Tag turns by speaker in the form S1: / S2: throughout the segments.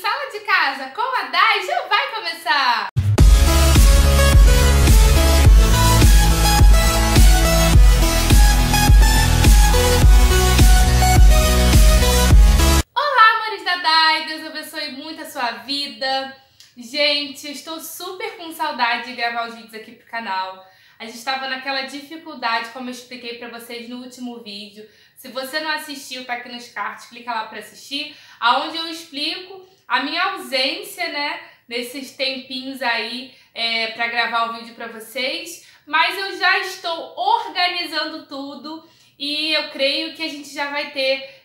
S1: Sala de Casa com a Dai já vai começar! Olá, amores da Dai! Deus abençoe muito a sua vida. Gente, eu estou super com saudade de gravar os vídeos aqui pro canal. A gente estava naquela dificuldade, como eu expliquei pra vocês no último vídeo. Se você não assistiu, tá aqui nos cards, clica lá pra assistir, aonde eu explico a minha ausência, né, nesses tempinhos aí pra gravar o vídeo pra vocês. Mas eu já estou organizando tudo e eu creio que a gente já vai ter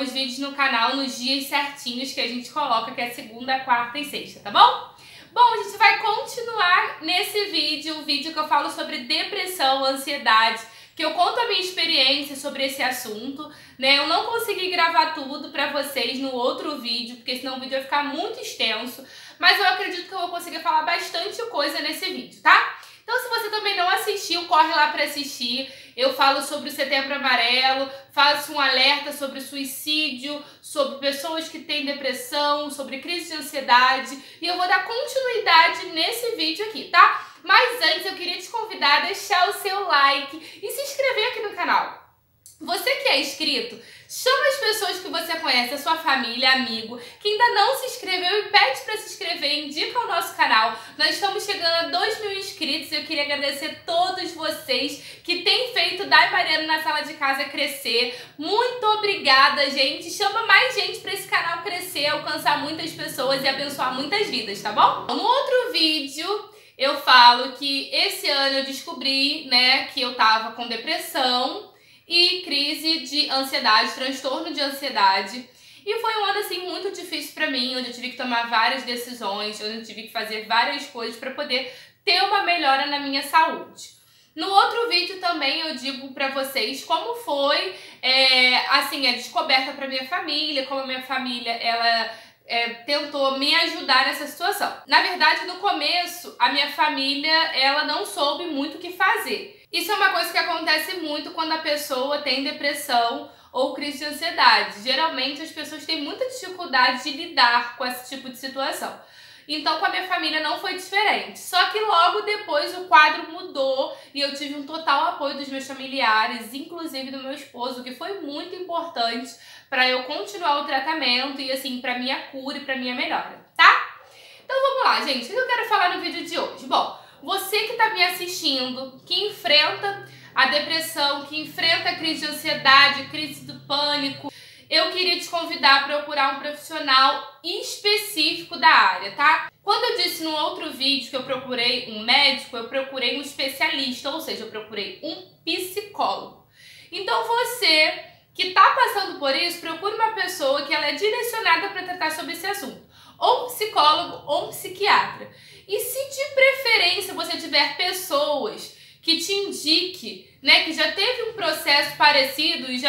S1: os vídeos no canal nos dias certinhos que a gente coloca, que é segunda, quarta e sexta, tá bom? Bom, a gente vai continuar nesse vídeo, um vídeo que eu falo sobre depressão, ansiedade, que eu conto a minha experiência sobre esse assunto, né? Eu não consegui gravar tudo pra vocês no outro vídeo, porque senão o vídeo vai ficar muito extenso, mas eu acredito que eu vou conseguir falar bastante coisa nesse vídeo, tá? Então, se você também não assistiu, corre lá pra assistir. Eu falo sobre o Setembro Amarelo, faço um alerta sobre suicídio, sobre pessoas que têm depressão, sobre crise de ansiedade, e eu vou dar continuidade nesse vídeo aqui, tá? Mas antes eu queria te convidar a deixar o seu like e se inscrever aqui no canal. Você que é inscrito, chama as pessoas que você conhece, a sua família, amigo, que ainda não se inscreveu e pede para se inscrever, indica o nosso canal. Nós estamos chegando a 2.000 inscritos e eu queria agradecer todos vocês que têm feito Dai Mariano na Sala de Casa crescer. Muito obrigada, gente. Chama mais gente para esse canal crescer, alcançar muitas pessoas e abençoar muitas vidas, tá bom? No outro vídeo eu falo que esse ano eu descobri, né, que eu tava com depressão e crise de ansiedade, transtorno de ansiedade. E foi um ano, assim, muito difícil pra mim, onde eu tive que tomar várias decisões, onde eu tive que fazer várias coisas pra poder ter uma melhora na minha saúde. No outro vídeo também eu digo pra vocês como foi, assim, a descoberta pra minha família, como a minha família, ela tentou me ajudar nessa situação. Na verdade, no começo, a minha família, ela não soube muito o que fazer. Isso é uma coisa que acontece muito quando a pessoa tem depressão ou crise de ansiedade. Geralmente, as pessoas têm muita dificuldade de lidar com esse tipo de situação. Então, com a minha família não foi diferente. Só que logo depois o quadro mudou e eu tive um total apoio dos meus familiares, inclusive do meu esposo, que foi muito importante para eu continuar o tratamento e, assim, para minha cura e para minha melhora, tá? Então, vamos lá, gente. O que eu quero falar no vídeo de hoje? Bom, você que está me assistindo, que enfrenta a depressão, que enfrenta a crise de ansiedade, crise do pânico, eu queria te convidar a procurar um profissional específico da área, tá? Quando eu disse no outro vídeo que eu procurei um médico, eu procurei um especialista, ou seja, eu procurei um psicólogo. Então você que está passando por isso, procure uma pessoa que ela é direcionada para tratar sobre esse assunto. Ou um psicólogo ou um psiquiatra. E se de preferência você tiver pessoas que te indique, né, que já teve um processo parecido e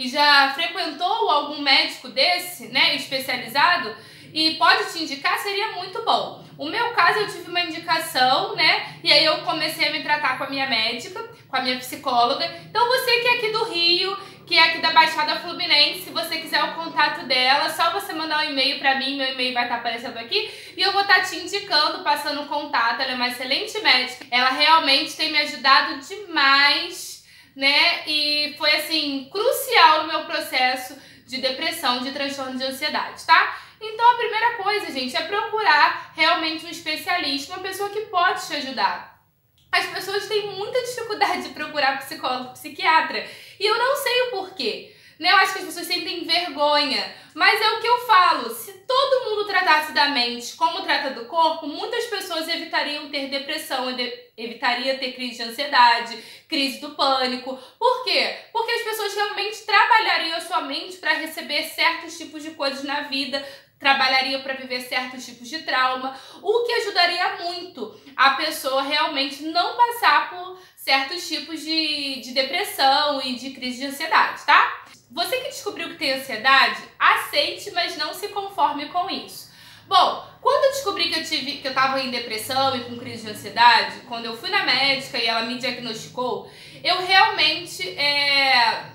S1: já frequentou algum médico desse, né, especializado, e pode te indicar, seria muito bom. O meu caso, eu tive uma indicação, né, e aí eu comecei a me tratar com a minha médica, com a minha psicóloga. Então você que é aqui do Rio, que é aqui da Baixada Fluminense, se você quiser o contato dela, só você mandar um e-mail pra mim, meu e-mail vai estar aparecendo aqui, e eu vou estar te indicando, passando o contato. Ela é uma excelente médica, ela realmente tem me ajudado demais, né, e foi, assim, crucial no meu processo de depressão, de transtorno de ansiedade, tá? Então a primeira coisa, gente, é procurar realmente um especialista, uma pessoa que pode te ajudar. As pessoas têm muita dificuldade de procurar psicólogo, psiquiatra, e eu não sei o porquê, né? Eu acho que as pessoas sentem vergonha, mas é o que eu falo, se todo mundo tratasse da mente como trata do corpo, muitas pessoas evitariam ter depressão, evitariam ter crise de ansiedade, crise do pânico. Por quê? Porque as pessoas realmente trabalhariam a sua mente para receber certos tipos de coisas na vida, trabalharia para viver certos tipos de trauma, o que ajudaria muito a pessoa realmente não passar por certos tipos de depressão e de crise de ansiedade, tá? Você que descobriu que tem ansiedade, aceite, mas não se conforme com isso. Bom, quando eu descobri que eu tava em depressão e com crise de ansiedade, quando eu fui na médica e ela me diagnosticou, eu realmente,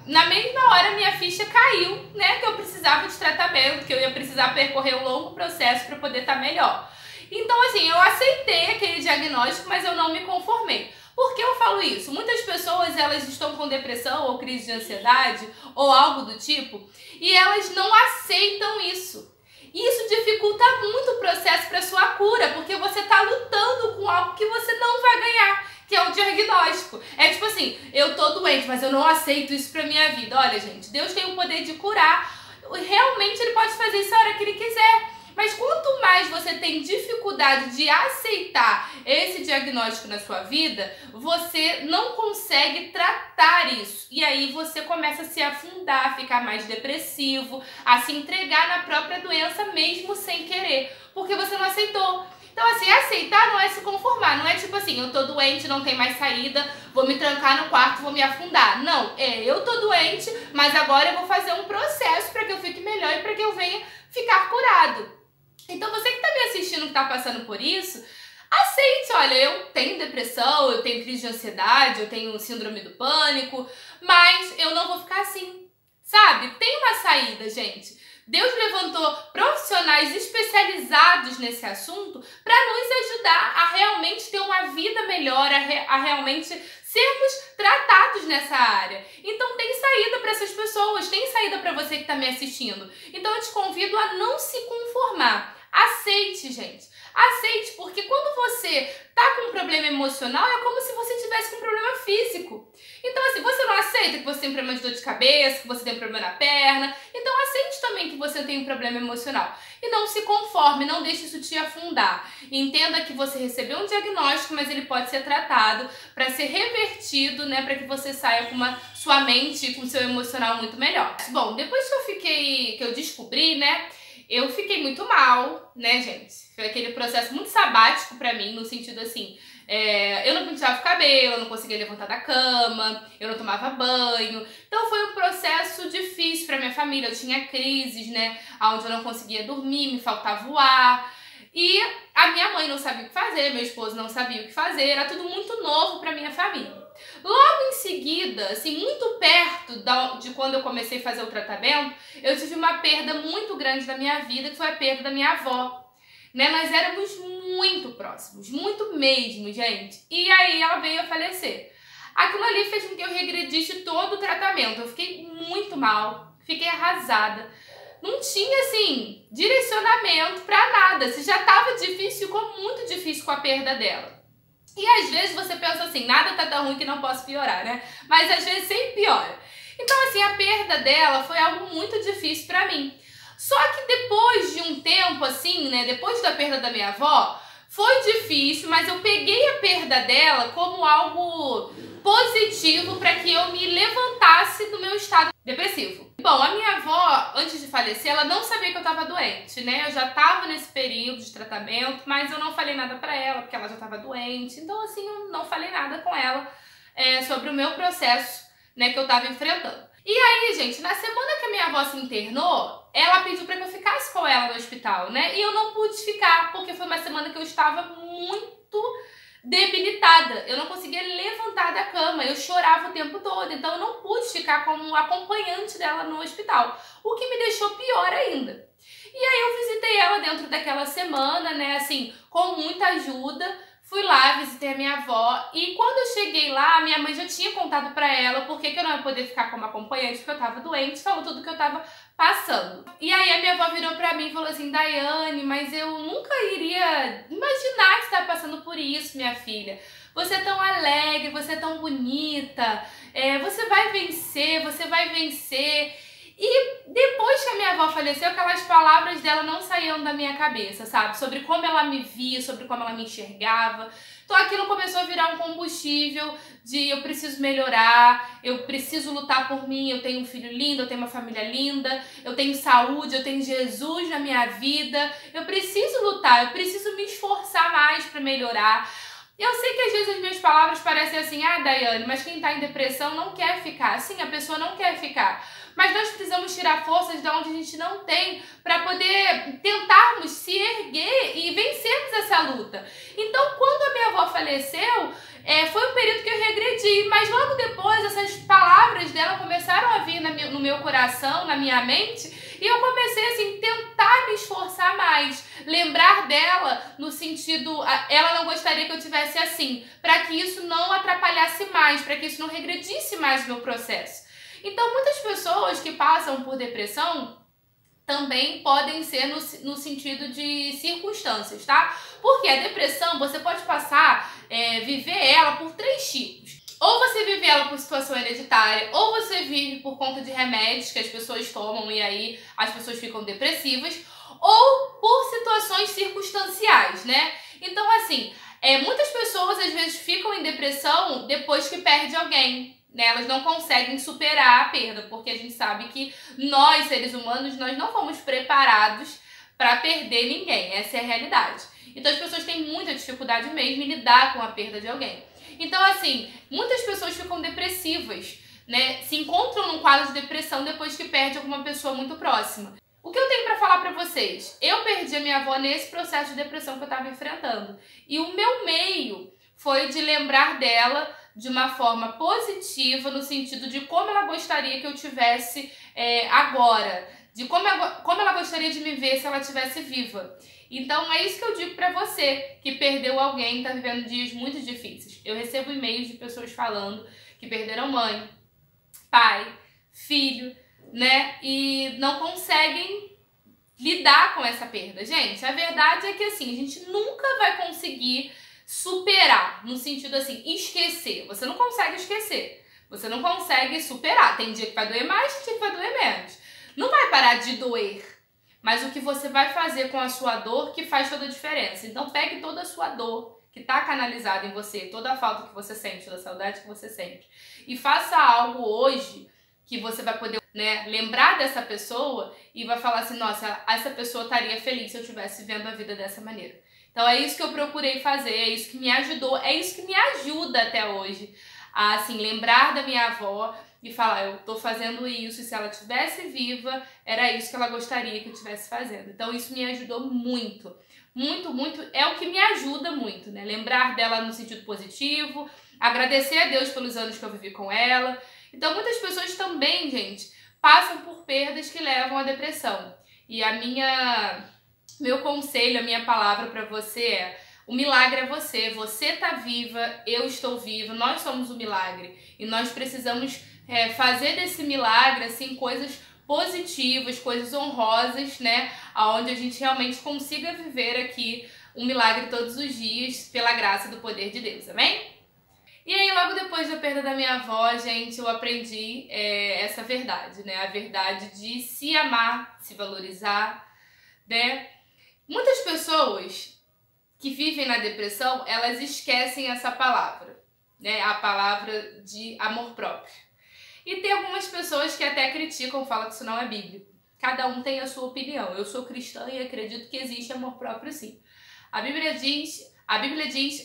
S1: na mesma hora minha ficha caiu, né, que eu precisava de tratamento, que eu ia precisar percorrer um longo processo para poder estar melhor. Então, assim, eu aceitei aquele diagnóstico, mas eu não me conformei. Por que eu falo isso? Muitas pessoas, elas estão com depressão ou crise de ansiedade ou algo do tipo, e elas não aceitam isso. Isso dificulta muito o processo para sua cura, porque você está lutando com algo que você não vai ganhar, que é o diagnóstico. É tipo assim, eu tô doente, mas eu não aceito isso pra minha vida. Olha, gente, Deus tem o poder de curar. Realmente Ele pode fazer isso a hora que Ele quiser. Mas quanto mais você tem dificuldade de aceitar esse diagnóstico na sua vida, você não consegue tratar isso. E aí você começa a se afundar, a ficar mais depressivo, a se entregar na própria doença mesmo sem querer, porque você não aceitou. Então, assim, aceitar não é se conformar, não é tipo assim, eu tô doente, não tem mais saída, vou me trancar no quarto, vou me afundar. Não, eu tô doente, mas agora eu vou fazer um processo para que eu fique melhor e para que eu venha ficar curado. Então, você que tá me assistindo, que tá passando por isso, aceite, olha, eu tenho depressão, eu tenho crise de ansiedade, eu tenho síndrome do pânico, mas eu não vou ficar assim, sabe? Tem uma saída, gente. Deus levantou profissionais especializados nesse assunto para nos ajudar a realmente ter uma vida melhor, a realmente sermos tratados nessa área. Então tem saída para essas pessoas, tem saída para você que está me assistindo. Então eu te convido a não se conformar. Aceite, gente. Aceite, porque quando você tá com um problema emocional, é como se você tivesse com um problema físico. Então, assim, você não aceita que você tem problema de dor de cabeça, que você tem problema na perna. Então, aceite também que você tem um problema emocional. E não se conforme, não deixe isso te afundar. Entenda que você recebeu um diagnóstico, mas ele pode ser tratado para ser revertido, né? Para que você saia com sua mente, com seu emocional muito melhor. Bom, depois que eu descobri, né? Eu fiquei muito mal, né, gente? Foi aquele processo muito sabático pra mim, no sentido assim, eu não penteava o cabelo, eu não conseguia levantar da cama, eu não tomava banho. Então foi um processo difícil pra minha família, eu tinha crises, né, onde eu não conseguia dormir, me faltava o ar. E a minha mãe não sabia o que fazer, meu esposo não sabia o que fazer, era tudo muito novo pra minha família. Logo em seguida, assim, muito perto de quando eu comecei a fazer o tratamento, eu tive uma perda muito grande da minha vida, que foi a perda da minha avó. Né? Nós éramos muito próximos, muito mesmo, gente. E aí ela veio a falecer. Aquilo ali fez com que eu regredisse todo o tratamento. Eu fiquei muito mal, fiquei arrasada. Não tinha, assim, direcionamento pra nada. Se já tava difícil, ficou muito difícil com a perda dela. E às vezes você pensa assim, nada tá tão ruim que não posso piorar, né? Mas às vezes sempre piora. Então, assim, a perda dela foi algo muito difícil pra mim. Só que depois de um tempo, assim, né? Depois da perda da minha avó, foi difícil, mas eu peguei a perda dela como algo positivo para que eu me levantasse do meu estado depressivo. Bom, a minha avó, antes de falecer, ela não sabia que eu estava doente, né? Eu já estava nesse período de tratamento, mas eu não falei nada para ela, porque ela já estava doente. Então, assim, eu não falei nada com ela sobre o meu processo, né, que eu estava enfrentando. E aí, gente, na semana que a minha avó se internou, ela pediu para que eu ficasse com ela no hospital, né? E eu não pude ficar, porque foi uma semana que eu estava muito debilitada. Eu não conseguia levantar da cama, eu chorava o tempo todo. Então eu não pude ficar como acompanhante dela no hospital, o que me deixou pior ainda. E aí eu visitei ela dentro daquela semana, né, assim, com muita ajuda. Fui lá, visitei a minha avó e quando eu cheguei lá, minha mãe já tinha contado pra ela por que eu não ia poder ficar como acompanhante, porque eu tava doente, falou tudo que eu tava passando. E aí a minha avó virou pra mim e falou assim, Daiane, mas eu nunca iria imaginar que você tava passando por isso, minha filha. Você é tão alegre, você é tão bonita, você vai vencer, você vai vencer. E depois que a minha avó faleceu, aquelas palavras dela não saíam da minha cabeça, sabe? Sobre como ela me via, sobre como ela me enxergava. Então aquilo começou a virar um combustível de eu preciso melhorar, eu preciso lutar por mim, eu tenho um filho lindo, eu tenho uma família linda, eu tenho saúde, eu tenho Jesus na minha vida. Eu preciso lutar, eu preciso me esforçar mais para melhorar. Eu sei que às vezes as minhas palavras parecem assim, Daiane, mas quem tá em depressão não quer ficar. Sim, a pessoa não quer ficar. Mas nós precisamos tirar forças de onde a gente não tem para poder tentarmos se erguer e vencer essa luta. Então, quando a minha avó faleceu, foi um período que eu regredi, mas logo depois essas palavras dela começaram a vir no meu coração, na minha mente, e eu comecei assim, tentar me esforçar mais, lembrar dela no sentido, ela não gostaria que eu tivesse assim, para que isso não atrapalhasse mais, para que isso não regredisse mais o meu processo. Então, muitas pessoas que passam por depressão também podem ser no sentido de circunstâncias, tá? Porque a depressão, você pode passar, viver ela por 3 tipos. Ou você vive ela por situação hereditária, ou você vive por conta de remédios que as pessoas tomam e aí as pessoas ficam depressivas, ou por situações circunstanciais, né? Então, assim, muitas pessoas às vezes ficam em depressão depois que perde alguém, né? Elas não conseguem superar a perda, porque a gente sabe que nós, seres humanos, nós não fomos preparados para perder ninguém. Essa é a realidade. Então as pessoas têm muita dificuldade mesmo em lidar com a perda de alguém. Então, assim, muitas pessoas ficam depressivas, né? Se encontram num quadro de depressão depois que perde alguma pessoa muito próxima. O que eu tenho para falar para vocês? Eu perdi a minha avó nesse processo de depressão que eu estava enfrentando. E o meu meio foi de lembrar dela de uma forma positiva, no sentido de como ela gostaria que eu tivesse agora, de como ela gostaria de me ver se ela estivesse viva. Então é isso que eu digo pra você que perdeu alguém e tá vivendo dias muito difíceis. Eu recebo e-mails de pessoas falando que perderam mãe, pai, filho, né? E não conseguem lidar com essa perda. Gente, a verdade é que assim, a gente nunca vai conseguir superar, no sentido assim, esquecer. Você não consegue esquecer. Você não consegue superar. Tem dia que vai doer mais, tem dia que vai doer menos. Não vai parar de doer. Mas o que você vai fazer com a sua dor que faz toda a diferença. Então pegue toda a sua dor que está canalizada em você, toda a falta que você sente, toda a saudade que você sente, e faça algo hoje que você vai poder, né, lembrar dessa pessoa e vai falar assim, nossa, essa pessoa estaria feliz se eu estivesse vendo a vida dessa maneira. Então é isso que eu procurei fazer, é isso que me ajudou, é isso que me ajuda até hoje a, assim, lembrar da minha avó e falar, eu tô fazendo isso, e se ela estivesse viva, era isso que ela gostaria que eu estivesse fazendo. Então isso me ajudou muito, muito, muito, é o que me ajuda muito, né? Lembrar dela no sentido positivo, agradecer a Deus pelos anos que eu vivi com ela. Então muitas pessoas também, gente, passam por perdas que levam à depressão. E meu conselho, a minha palavra para você é: o milagre é você. Você tá viva, eu estou viva, nós somos o milagre. E nós precisamos fazer desse milagre, assim, coisas positivas, coisas honrosas, né? Onde a gente realmente consiga viver aqui um milagre todos os dias, pela graça do poder de Deus, amém? E aí, logo depois da perda da minha avó, gente, eu aprendi essa verdade, né? A verdade de se amar, se valorizar, né? Muitas pessoas que vivem na depressão, elas esquecem essa palavra, né? A palavra de amor próprio. E tem algumas pessoas que até criticam, falam que isso não é bíblico. Cada um tem a sua opinião. Eu sou cristã e acredito que existe amor próprio, sim. A Bíblia diz,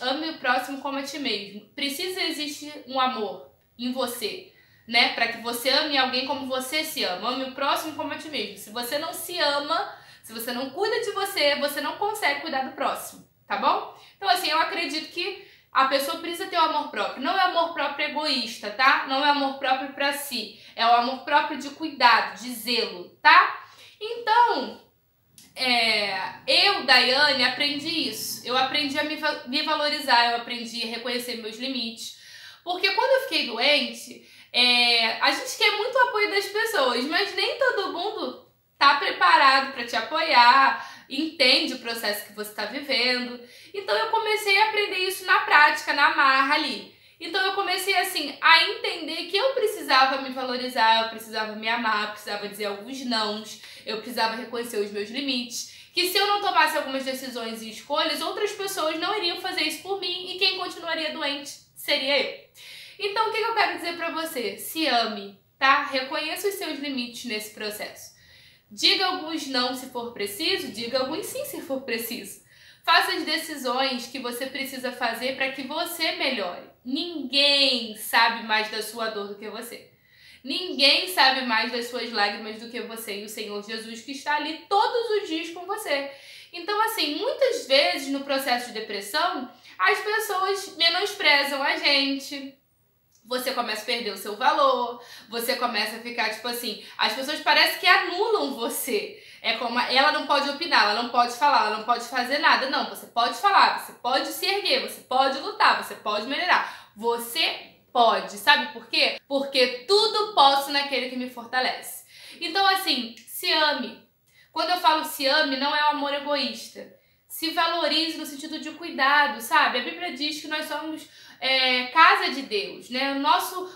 S1: ame o próximo como a ti mesmo. Precisa existir um amor em você, né? Para que você ame alguém como você se ama. Ame o próximo como a ti mesmo. Se você não se ama, se você não cuida de você, você não consegue cuidar do próximo, tá bom? Então, assim, eu acredito que a pessoa precisa ter o amor próprio. Não é amor próprio egoísta, tá? Não é amor próprio pra si. É o amor próprio de cuidado, de zelo, tá? Então, eu, Daiane, aprendi isso. Eu aprendi a me valorizar, eu aprendi a reconhecer meus limites. Porque quando eu fiquei doente, a gente quer muito o apoio das pessoas, mas nem todo mundo tá preparado para te apoiar, entende o processo que você está vivendo. Então eu comecei a aprender isso na prática, na marra ali. Então eu comecei assim a entender que eu precisava me valorizar, eu precisava me amar, eu precisava dizer alguns nãos, eu precisava reconhecer os meus limites, que se eu não tomasse algumas decisões e escolhas, outras pessoas não iriam fazer isso por mim e quem continuaria doente seria eu. Então o que eu quero dizer pra você? Se ame, tá? Reconheça os seus limites nesse processo. Diga alguns não se for preciso, diga alguns sim se for preciso. Faça as decisões que você precisa fazer para que você melhore. Ninguém sabe mais da sua dor do que você. Ninguém sabe mais das suas lágrimas do que você e o Senhor Jesus, que está ali todos os dias com você. Então, assim, muitas vezes no processo de depressão, as pessoas menosprezam a gente. Você começa a perder o seu valor, você começa a ficar, tipo assim, as pessoas parecem que anulam você. É como, ela não pode opinar, ela não pode falar, ela não pode fazer nada. Não, você pode falar, você pode se erguer, você pode lutar, você pode melhorar. Você pode, sabe por quê? Porque tudo posso naquele que me fortalece. Então, assim, se ame. Quando eu falo se ame, não é o amor egoísta. Se valorize no sentido de cuidado, sabe? A Bíblia diz que nós somos casa de Deus, né?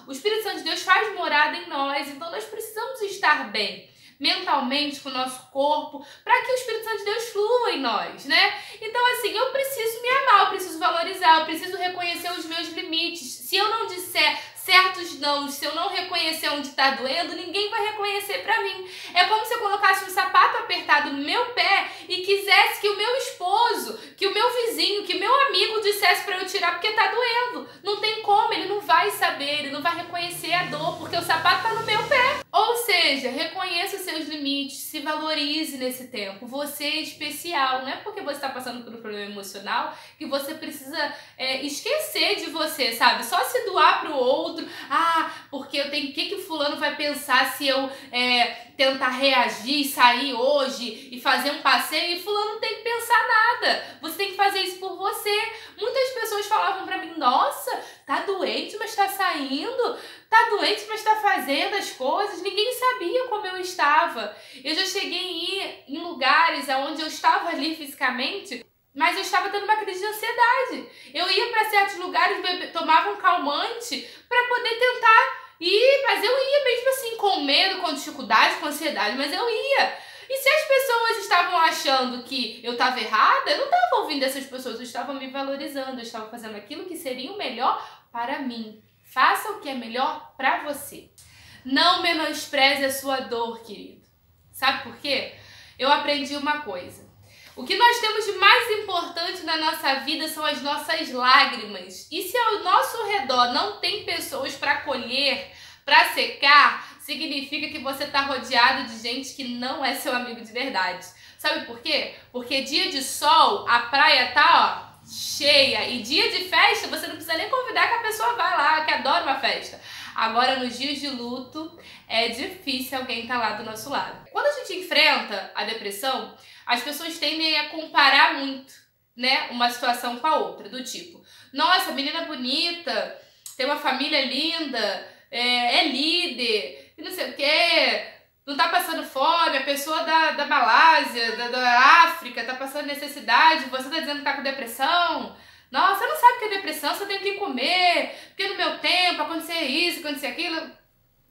S1: O Espírito Santo de Deus faz morada em nós, então nós precisamos estar bem mentalmente com o nosso corpo, para que o Espírito Santo de Deus flua em nós, né? Então, assim, eu preciso me amar, eu preciso valorizar, eu preciso reconhecer os meus limites. Se eu não disser certos não, se eu não reconhecer onde está doendo, ninguém vai reconhecer pra mim. É como se eu colocasse um sapato apertado no meu pé e quisesse que o meu esposo, que o meu vizinho, que o meu amigo dissesse pra eu tirar porque tá doendo. Não tem como, ele não vai saber, ele não vai reconhecer a dor, porque o sapato tá no meu pé. Ou seja, reconheça os seus limites, se valorize nesse tempo. Você é especial, não é porque você está passando por um problema emocional que você precisa esquecer de você, sabe? Só se doar pro outro. Porque eu tenho, o que o fulano vai pensar se eu tentar reagir, sair hoje e fazer um passeio? E fulano não tem que pensar nada. Você tem que fazer isso por você. Muitas pessoas falavam pra mim, nossa, tá doente, mas tá saindo. Tá doente, mas tá fazendo as coisas. Ninguém sabia como eu estava. Eu já cheguei a ir em lugares onde eu estava ali fisicamente, mas eu estava tendo uma crise de ansiedade. Eu ia para certos lugares, tomava um calmante para poder tentar ir, mas eu ia mesmo assim, com medo, com dificuldade, com ansiedade, mas eu ia. E se as pessoas estavam achando que eu estava errada, eu não estava ouvindo essas pessoas, eu estava me valorizando, eu estava fazendo aquilo que seria o melhor para mim. Faça o que é melhor para você. Não menospreze a sua dor, querido. Sabe por quê? Eu aprendi uma coisa. O que nós temos de mais importante na nossa vida são as nossas lágrimas. E se ao nosso redor não tem pessoas para colher, para secar, significa que você está rodeado de gente que não é seu amigo de verdade. Sabe por quê? Porque dia de sol, a praia tá, cheia. E dia de festa, você não precisa nem convidar que a pessoa vá lá, que adora uma festa. Agora, nos dias de luto, é difícil alguém estar lá do nosso lado. Quando a gente enfrenta a depressão, as pessoas tendem a comparar muito, né, uma situação com a outra, do tipo, nossa, menina bonita, tem uma família linda, é líder, e não sei o quê, não tá passando fome, a pessoa da Malásia, da África, tá passando necessidade, você tá dizendo que tá com depressão. Nossa, você não sabe o que é depressão, você tem que comer, porque no meu tempo acontecia isso, acontecia aquilo.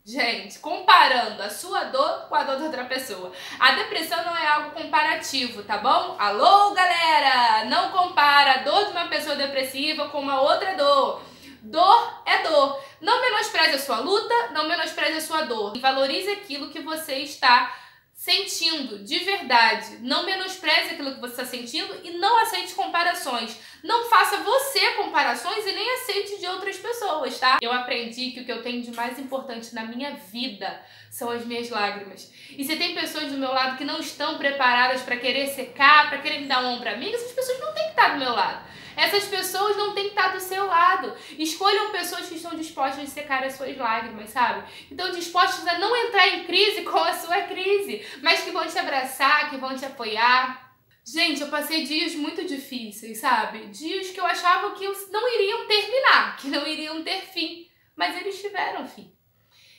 S1: Gente, comparando a sua dor com a dor da outra pessoa. A depressão não é algo comparativo, tá bom? Alô, galera! Não compara a dor de uma pessoa depressiva com uma outra dor. Dor é dor. Não menospreze a sua luta, não menospreze a sua dor. Valorize aquilo que você está sentindo, de verdade. Não menospreze aquilo que você está sentindo e não aceite comparações. Não faça você comparações e nem aceite de outras pessoas, tá? Eu aprendi que o que eu tenho de mais importante na minha vida são as minhas lágrimas. E se tem pessoas do meu lado que não estão preparadas para querer secar, para querer me dar um ombro amigo, essas pessoas não têm que estar do meu lado. Essas pessoas não têm que estar do seu lado. Escolham pessoas que estão dispostas a secar as suas lágrimas, sabe? Então, dispostas a não entrar em crise com a sua crise, mas que vão te abraçar, que vão te apoiar. Gente, eu passei dias muito difíceis, sabe? Dias que eu achava que não iriam terminar, que não iriam ter fim, mas eles tiveram fim.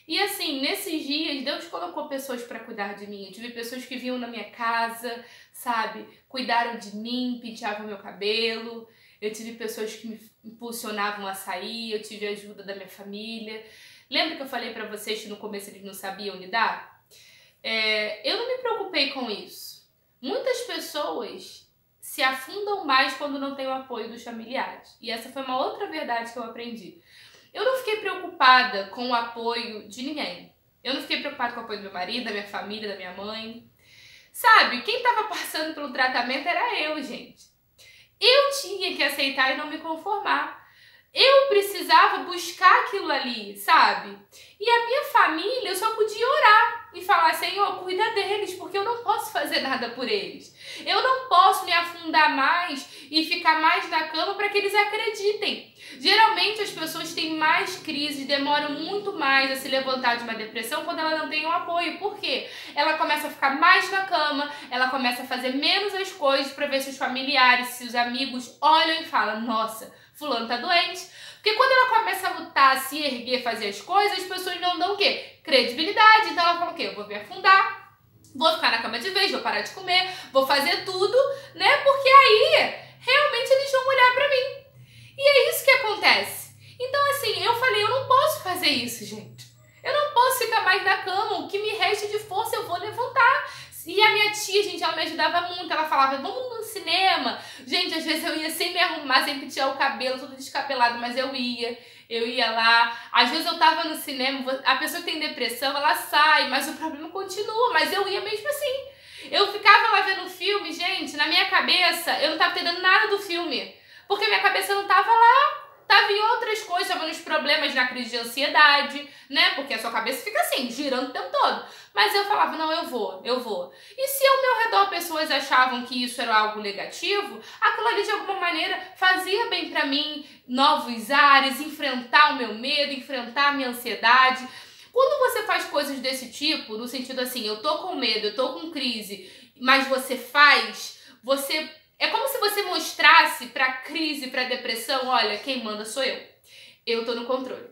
S1: E assim, nesses dias, Deus colocou pessoas para cuidar de mim. Eu tive pessoas que vinham na minha casa, sabe? Cuidaram de mim, penteavam meu cabelo. Eu tive pessoas que me impulsionavam a sair. Eu tive a ajuda da minha família. Lembra que eu falei para vocês que no começo eles não sabiam lidar? Eu não me preocupei com isso. Muitas pessoas se afundam mais quando não tem o apoio dos familiares. E essa foi uma outra verdade que eu aprendi. Eu não fiquei preocupada com o apoio de ninguém. Eu não fiquei preocupada com o apoio do meu marido, da minha família, da minha mãe. Sabe, quem estava passando pelo tratamento era eu, gente. Eu tinha que aceitar e não me conformar. Eu precisava buscar aquilo ali, sabe? E a minha família, eu só podia orar. e falar, Senhor, cuida deles, porque eu não posso fazer nada por eles. Eu não posso me afundar mais e ficar mais na cama para que eles acreditem. Geralmente as pessoas têm mais crises, demoram muito mais a se levantar de uma depressão quando ela não tem um apoio. Por quê? Ela começa a ficar mais na cama, ela começa a fazer menos as coisas para ver se os familiares, se os amigos olham e falam, nossa, fulano tá doente. Porque quando ela começa a lutar, a se erguer, fazer as coisas, as pessoas não dão o quê? Credibilidade. Então ela fala o quê? Eu vou me afundar, vou ficar na cama de vez, vou parar de comer, vou fazer tudo, né? Porque aí realmente eles vão olhar pra mim. E é isso que acontece. Então assim, eu falei, eu não posso fazer isso, gente. Eu não posso ficar mais na cama, o que me resta de força eu vou levantar. E a minha tia, gente, ela me ajudava muito, ela falava, vamos no cinema. Gente, às vezes eu ia sem me arrumar, sem pentear o cabelo, tudo descabelado, mas eu ia lá. Às vezes eu tava no cinema, a pessoa que tem depressão, ela sai, mas o problema continua, mas eu ia mesmo assim. Eu ficava lá vendo o filme, gente, na minha cabeça, eu não tava entendendo nada do filme, porque minha cabeça não tava lá. Tava em outras coisas, tava nos problemas na crise de ansiedade, né? Porque a sua cabeça fica assim, girando o tempo todo. Mas eu falava, não, eu vou. E se ao meu redor pessoas achavam que isso era algo negativo, aquilo ali de alguma maneira fazia bem pra mim, novos ares, enfrentar o meu medo, enfrentar a minha ansiedade. Quando você faz coisas desse tipo, no sentido assim, eu tô com medo, eu tô com crise, mas você faz, você... É como se você mostrasse pra crise, pra depressão, olha, quem manda sou eu. Eu tô no controle.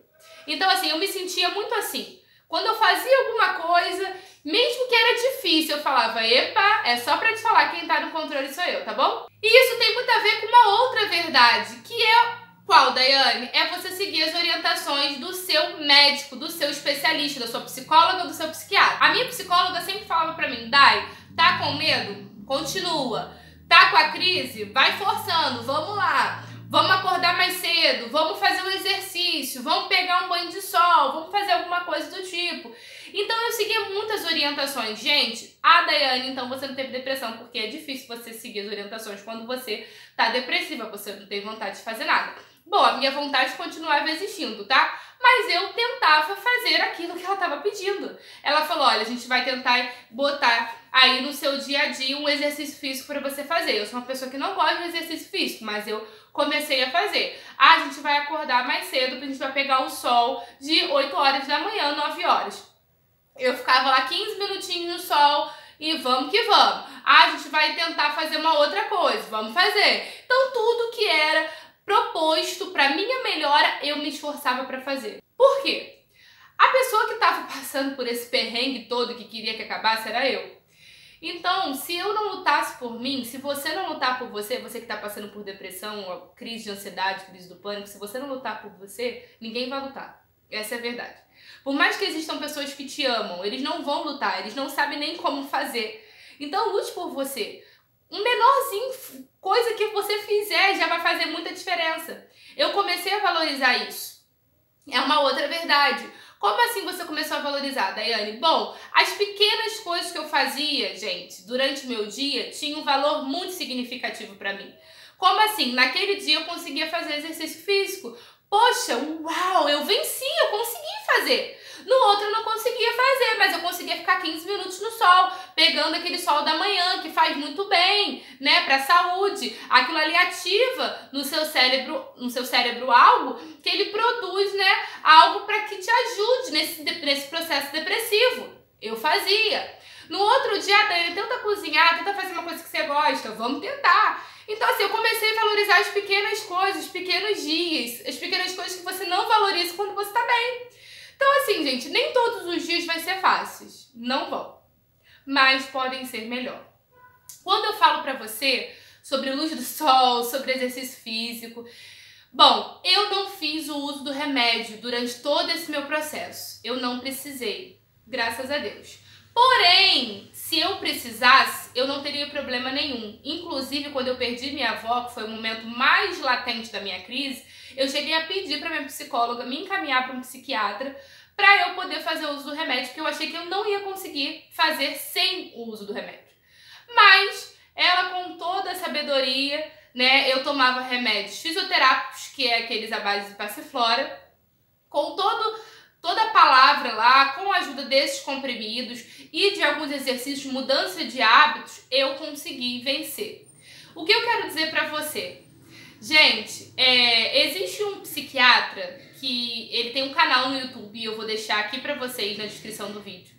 S1: Então, assim, eu me sentia muito assim. Quando eu fazia alguma coisa, mesmo que era difícil, eu falava, epa, é só pra te falar, quem tá no controle sou eu, tá bom? E isso tem muito a ver com uma outra verdade, que é qual, Daiane? É você seguir as orientações do seu médico, do seu especialista, da sua psicóloga, do seu psiquiatra. A minha psicóloga sempre falava pra mim, Dai, tá com medo? Continua. Tá com a crise? Vai forçando, vamos lá. Vamos acordar mais cedo, vamos fazer um exercício, vamos pegar um banho de sol, vamos fazer alguma coisa do tipo. Então eu seguia muitas orientações. Gente, a Daiane, então você não teve depressão, porque é difícil você seguir as orientações quando você tá depressiva, você não tem vontade de fazer nada. Bom, a minha vontade continuava existindo, tá? Mas eu tentava fazer aquilo que ela estava pedindo. Ela falou, olha, a gente vai tentar botar aí no seu dia a dia um exercício físico para você fazer. Eu sou uma pessoa que não gosta de exercício físico, mas eu comecei a fazer. Ah, a gente vai acordar mais cedo, porque a gente vai pegar o sol de 8 horas da manhã, 9 horas. Eu ficava lá 15 minutinhos no sol e vamos que vamos. Ah, a gente vai tentar fazer uma outra coisa, vamos fazer. Então tudo que era proposto para minha melhora, eu me esforçava para fazer. Por quê? A pessoa que estava passando por esse perrengue todo, que queria que acabasse, era eu. Então, se eu não lutasse por mim, se você não lutar por você, você que está passando por depressão, crise de ansiedade, crise do pânico, se você não lutar por você, ninguém vai lutar. Essa é a verdade. Por mais que existam pessoas que te amam, eles não vão lutar, eles não sabem nem como fazer. Então, lute por você. Um menorzinho, coisa que você fizer já vai fazer muita diferença. Eu comecei a valorizar isso. É uma outra verdade. Como assim você começou a valorizar, Daiane? Bom, as pequenas coisas que eu fazia, gente, durante o meu dia, tinham um valor muito significativo para mim. Como assim? Naquele dia eu conseguia fazer exercício físico. Poxa, uau, eu venci, eu consegui fazer. No outro eu não conseguia fazer, mas eu conseguia ficar 15 minutos no sol, pegando aquele sol da manhã, que faz muito bem, né, pra saúde. Aquilo ali ativa no seu cérebro algo que ele produz, né, algo para que te ajude nesse processo depressivo. Eu fazia. No outro dia, Dani, tenta cozinhar, tenta fazer uma coisa que você gosta, vamos tentar. Então assim, eu comecei a valorizar as pequenas coisas, os pequenos dias, as pequenas coisas que você não valoriza quando você tá bem. Então assim, gente, nem todos os dias vai ser fáceis, não vão, mas podem ser melhor. Quando eu falo pra você sobre luz do sol, sobre exercício físico, bom, eu não fiz o uso do remédio durante todo esse meu processo, eu não precisei, graças a Deus. Porém, se eu precisasse, eu não teria problema nenhum. Inclusive, quando eu perdi minha avó, que foi o momento mais latente da minha crise, eu cheguei a pedir para minha psicóloga me encaminhar para um psiquiatra para eu poder fazer o uso do remédio, porque eu achei que eu não ia conseguir fazer sem o uso do remédio. Mas ela, com toda a sabedoria, né, eu tomava remédios fisioterápicos, que é aqueles à base de passiflora, com todo toda a palavra lá, com a ajuda desses comprimidos e de alguns exercícios de mudança de hábitos, eu consegui vencer. O que eu quero dizer pra você? Gente, existe um psiquiatra que ele tem um canal no YouTube, e eu vou deixar aqui pra vocês na descrição do vídeo.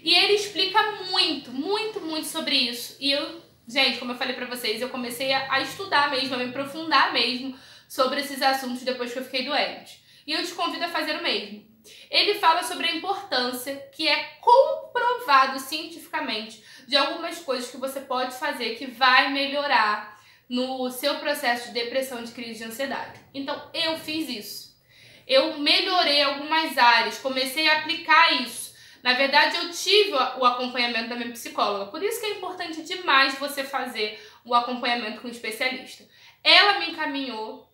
S1: E ele explica muito sobre isso. E eu, gente, como eu falei pra vocês, eu comecei a estudar mesmo, a me aprofundar mesmo sobre esses assuntos depois que eu fiquei doente. E eu te convido a fazer o mesmo. Ele fala sobre a importância que é comprovado cientificamente de algumas coisas que você pode fazer que vai melhorar no seu processo de depressão, de crise de ansiedade. Então, eu fiz isso. Eu melhorei algumas áreas, comecei a aplicar isso. Na verdade, eu tive o acompanhamento da minha psicóloga. Por isso que é importante demais você fazer o acompanhamento com um especialista. Ela me encaminhou,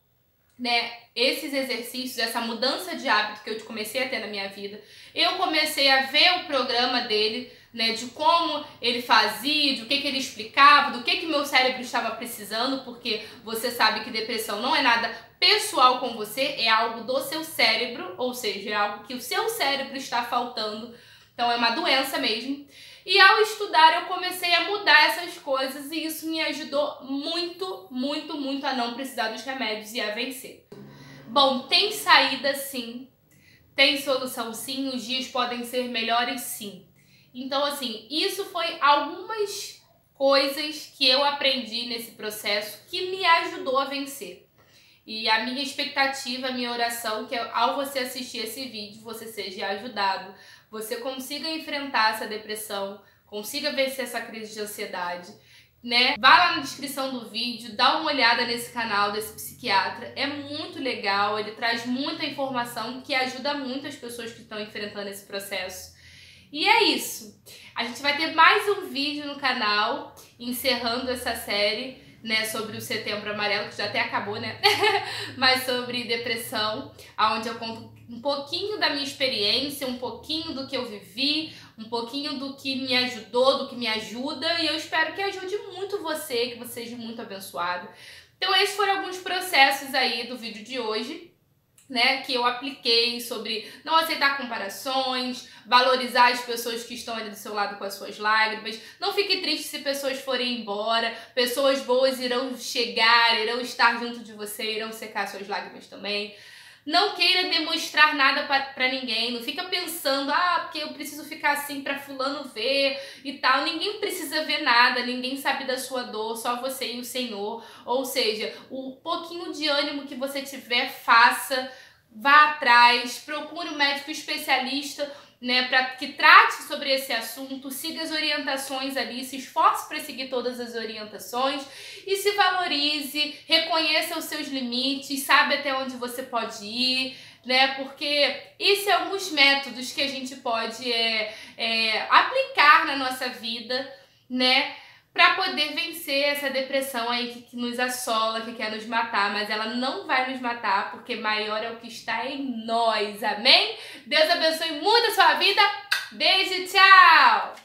S1: né, esses exercícios, essa mudança de hábito que eu comecei a ter na minha vida. Eu comecei a ver o programa dele, né, de como ele fazia, de o que ele explicava, do que meu cérebro estava precisando, porque você sabe que depressão não é nada pessoal com você, é algo do seu cérebro, ou seja, é algo que o seu cérebro está faltando, então é uma doença mesmo. E ao estudar eu comecei a mudar essas coisas e isso me ajudou muito a não precisar dos remédios e a vencer. Bom, tem saída sim, tem solução sim, os dias podem ser melhores sim. Então, assim, isso foi algumas coisas que eu aprendi nesse processo que me ajudou a vencer. E a minha expectativa, a minha oração, que ao você assistir esse vídeo, você seja ajudado, você consiga enfrentar essa depressão, consiga vencer essa crise de ansiedade, né? Vá lá na descrição do vídeo, dá uma olhada nesse canal desse psiquiatra, é muito legal, ele traz muita informação que ajuda muito as pessoas que estão enfrentando esse processo. E é isso. A gente vai ter mais um vídeo no canal, encerrando essa série, né, sobre o Setembro Amarelo, que já até acabou, né? Mas sobre depressão, onde eu conto um pouquinho da minha experiência, um pouquinho do que eu vivi, um pouquinho do que me ajudou, do que me ajuda, e eu espero que ajude muito você, que você seja muito abençoado. Então esses foram alguns processos aí do vídeo de hoje, né, que eu apliquei sobre não aceitar comparações, valorizar as pessoas que estão ali do seu lado com as suas lágrimas. Não fique triste se pessoas forem embora, pessoas boas irão chegar, irão estar junto de você, irão secar suas lágrimas também. Não queira demonstrar nada pra ninguém, não fica pensando, porque eu preciso ficar assim pra fulano ver e tal. Ninguém precisa ver nada, ninguém sabe da sua dor, só você e o Senhor. Ou seja, o pouquinho de ânimo que você tiver, faça, vá atrás, procure um médico especialista, né, para que trate sobre esse assunto, siga as orientações ali, se esforce para seguir todas as orientações e se valorize, reconheça os seus limites, sabe até onde você pode ir, né, porque esses são alguns métodos que a gente pode aplicar na nossa vida, né, para poder vencer essa depressão aí que nos assola, que quer nos matar, mas ela não vai nos matar, porque maior é o que está em nós, amém? Deus abençoe muito a sua vida, beijo, tchau!